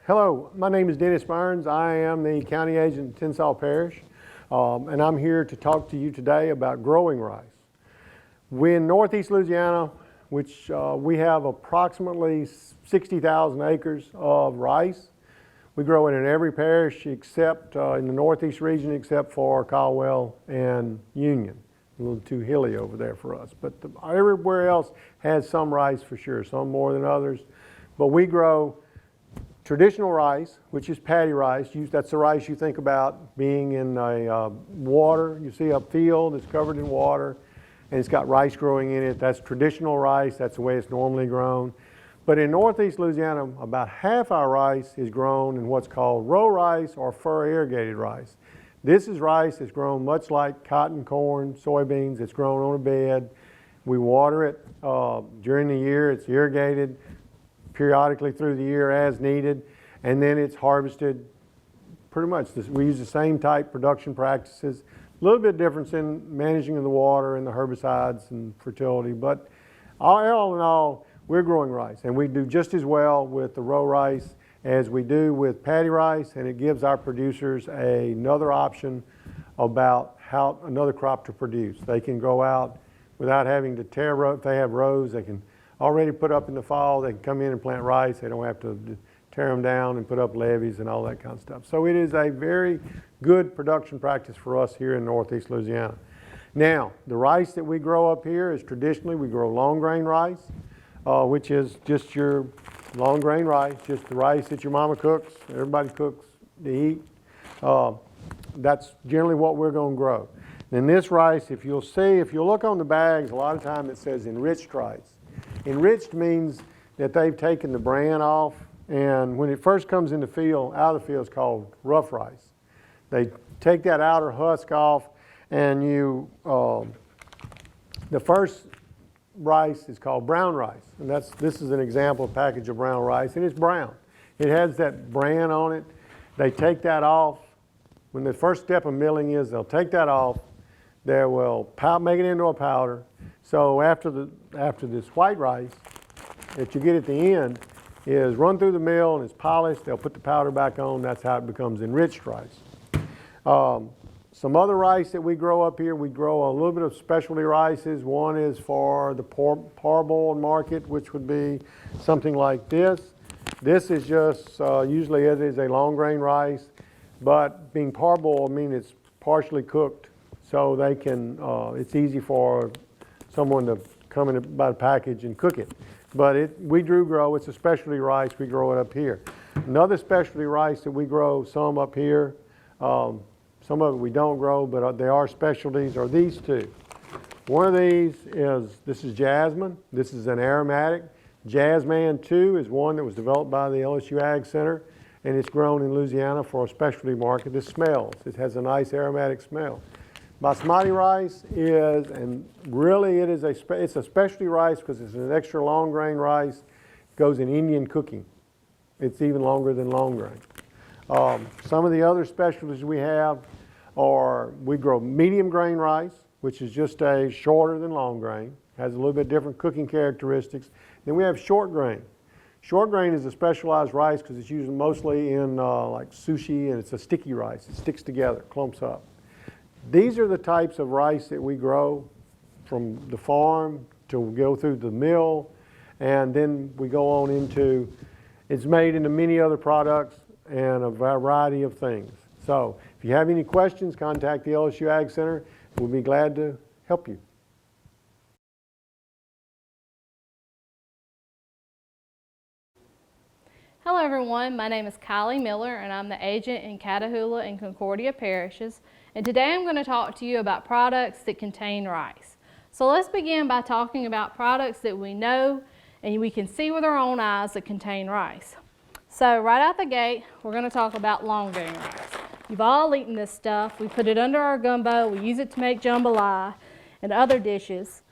Hello, my name is Dennis Burns. I am the county agent in Tensall Parish, and I'm here to talk to you today about growing rice. We in Northeast Louisiana, which we have approximately 60,000 acres of rice. We grow it in every parish except in the Northeast region, except for Caldwell and Union. A little too hilly over there for us, but everywhere else has some rice for sure, some more than others. But we grow traditional rice, which is paddy rice. That's the rice you think about being in a water. You see a field that's covered in water and it's got rice growing in it. That's traditional rice. That's the way it's normally grown. But in Northeast Louisiana, about half our rice is grown in what's called row rice or furrow irrigated rice. This is rice that's grown much like cotton, corn, soybeans. It's grown on a bed. We water it during the year. It's irrigated periodically through the year as needed, and then it's harvested pretty much. We use the same type production practices, a little bit difference in managing of the water and the herbicides and fertility, but all in all, we're growing rice, and we do just as well with the row rice as we do with paddy rice, and it gives our producers another option about how another crop to produce. They can go out without having to tear, if they have rows, they can already put up in the fall, they can come in and plant rice. They don't have to tear them down and put up levees and all that kind of stuff. So it is a very good production practice for us here in Northeast Louisiana. Now, the rice that we grow up here is traditionally, we grow long grain rice, which is just your long grain rice, just the rice that your mama cooks, everybody cooks to eat. That's generally what we're going to grow. And this rice, if you'll look on the bags, a lot of time it says enriched rice. Enriched means that they've taken the bran off, and when it first comes in the field, out of the field, it's called rough rice. They take that outer husk off, and the first rice is called brown rice, and this is an example of a package of brown rice, and it's brown. It has that bran on it. They take that off. When the first step of milling is, they'll take that off. They will make it into a powder. So after this white rice that you get at the end is run through the mill and it's polished. They'll put the powder back on. That's how it becomes enriched rice. Some other rice that we grow up here, we grow a little bit of specialty rices. One is for the parboiled market, which would be something like this. This is just, usually it is a long grain rice, but being parboiled means it's partially cooked, so they can, it's easy for someone to come in and buy a package and cook it. But we do grow, it's a specialty rice, we grow it up here. Another specialty rice that we grow some up here, some of it we don't grow, but they are specialties, are these two. One of these this is jasmine. This is an aromatic. Jazzman 2 is one that was developed by the LSU Ag Center, and it's grown in Louisiana for a specialty market. This smells. It has a nice aromatic smell. Basmati rice is, and really it's a specialty rice because it's an extra long grain rice. It goes in Indian cooking. It's even longer than long grain. Some of the other specialties we have are, we grow medium grain rice, which is just a shorter than long grain, has a little bit different cooking characteristics. Then we have short grain. Short grain is a specialized rice because it's used mostly in like sushi, and it's a sticky rice. It sticks together, clumps up. These are the types of rice that we grow from the farm to go through the mill, and then we go on into, it's made into many other products and a variety of things. So if you have any questions, contact the LSU Ag Center. We'll be glad to help you. Hello everyone, my name is Kylie Miller and I'm the agent in Catahoula and Concordia parishes, and today I'm going to talk to you about products that contain rice. So let's begin by talking about products that we know and we can see with our own eyes that contain rice. So right out the gate, we're going to talk about long grain rice. You've all eaten this stuff. We put it under our gumbo, we use it to make jambalaya and other dishes.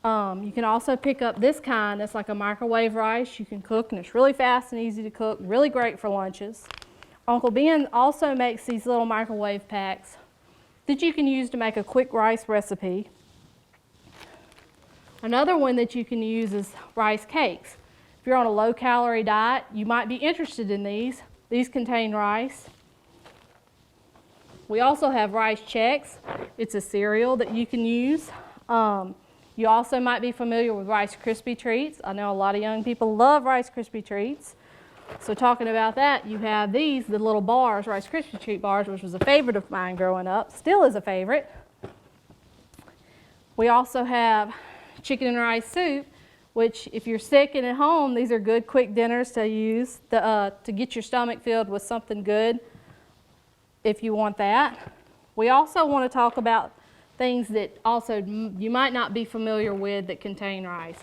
You can also pick up this kind that's like a microwave rice you can cook, and it's really fast and easy to cook, really great for lunches. Uncle Ben also makes these little microwave packs that you can use to make a quick rice recipe. Another one that you can use is rice cakes. If you're on a low-calorie diet, you might be interested in these. These contain rice. We also have rice checks. It's a cereal that you can use. You also might be familiar with Rice Krispie treats. I know a lot of young people love Rice Krispie treats. So talking about that, you have these, the little bars, Rice Krispie treat bars, which was a favorite of mine growing up, still is a favorite. We also have chicken and rice soup, which if you're sick and at home, these are good quick dinners to use to get your stomach filled with something good if you want that. We also want to talk about things that also you might not be familiar with that contain rice.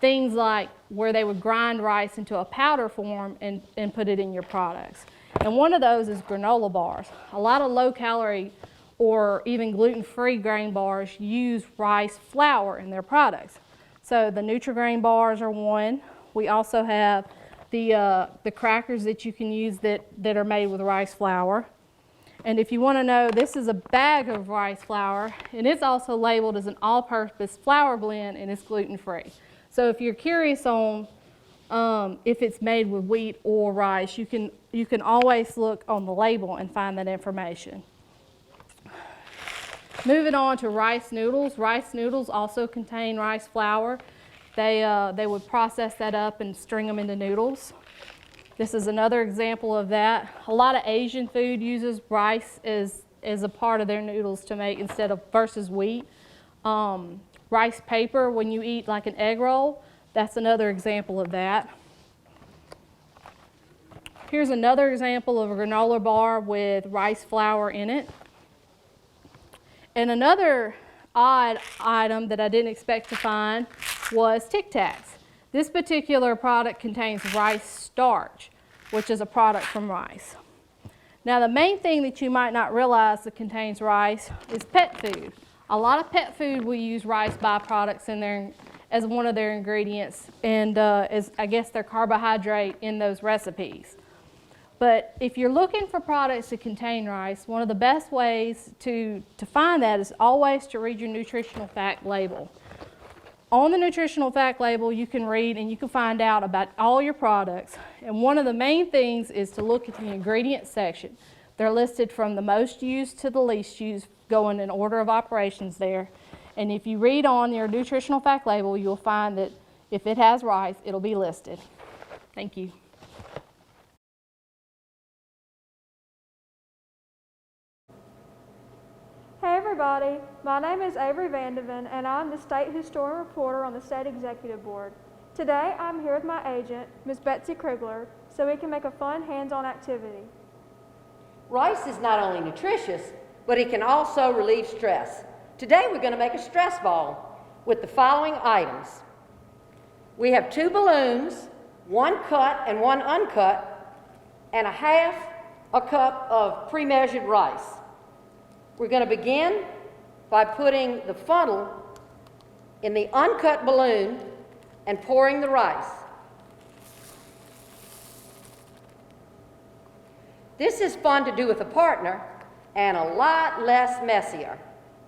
Things like where they would grind rice into a powder form and put it in your products. And one of those is granola bars. A lot of low-calorie or even gluten-free grain bars use rice flour in their products. So the Nutri-Grain bars are one. We also have the crackers that you can use that are made with rice flour. And if you want to know, this is a bag of rice flour, and it's also labeled as an all-purpose flour blend, and it's gluten-free. So if you're curious on if it's made with wheat or rice, you can always look on the label and find that information. Moving on to rice noodles. Rice noodles also contain rice flour. They would process that up and string them into noodles. This is another example of that. A lot of Asian food uses rice as a part of their noodles to make versus wheat. Rice paper, when you eat like an egg roll, that's another example of that. Here's another example of a granola bar with rice flour in it. And another odd item that I didn't expect to find was Tic Tacs. This particular product contains rice starch, which is a product from rice. Now the main thing that you might not realize that contains rice is pet food. A lot of pet food will use rice byproducts in there as one of their ingredients and as I guess their carbohydrate in those recipes. But if you're looking for products that contain rice, one of the best ways to find that is always to read your nutritional fact label. On the nutritional fact label, you can read and you can find out about all your products. And one of the main things is to look at the ingredient section. They're listed from the most used to the least used, going in order of operations there. And if you read on your nutritional fact label, you'll find that if it has rice, it'll be listed. Thank you. Hey everybody, my name is Avery Vandeven and I'm the State Historian Reporter on the State Executive Board. Today I'm here with my agent, Ms. Betsy Krigler, so we can make a fun hands-on activity. Rice is not only nutritious, but it can also relieve stress. Today we're going to make a stress ball with the following items. We have 2 balloons, 1 cut and 1 uncut, and a half a cup of pre-measured rice. We're going to begin by putting the funnel in the uncut balloon and pouring the rice. This is fun to do with a partner and a lot less messier.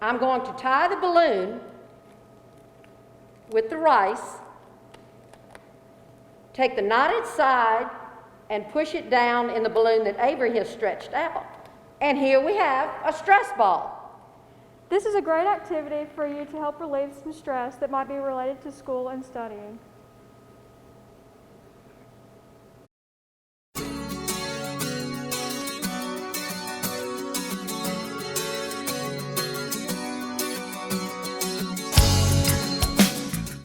I'm going to tie the balloon with the rice, take the knotted side and push it down in the balloon that Avery has stretched out. And here we have a stress ball. This is a great activity for you to help relieve some stress that might be related to school and studying.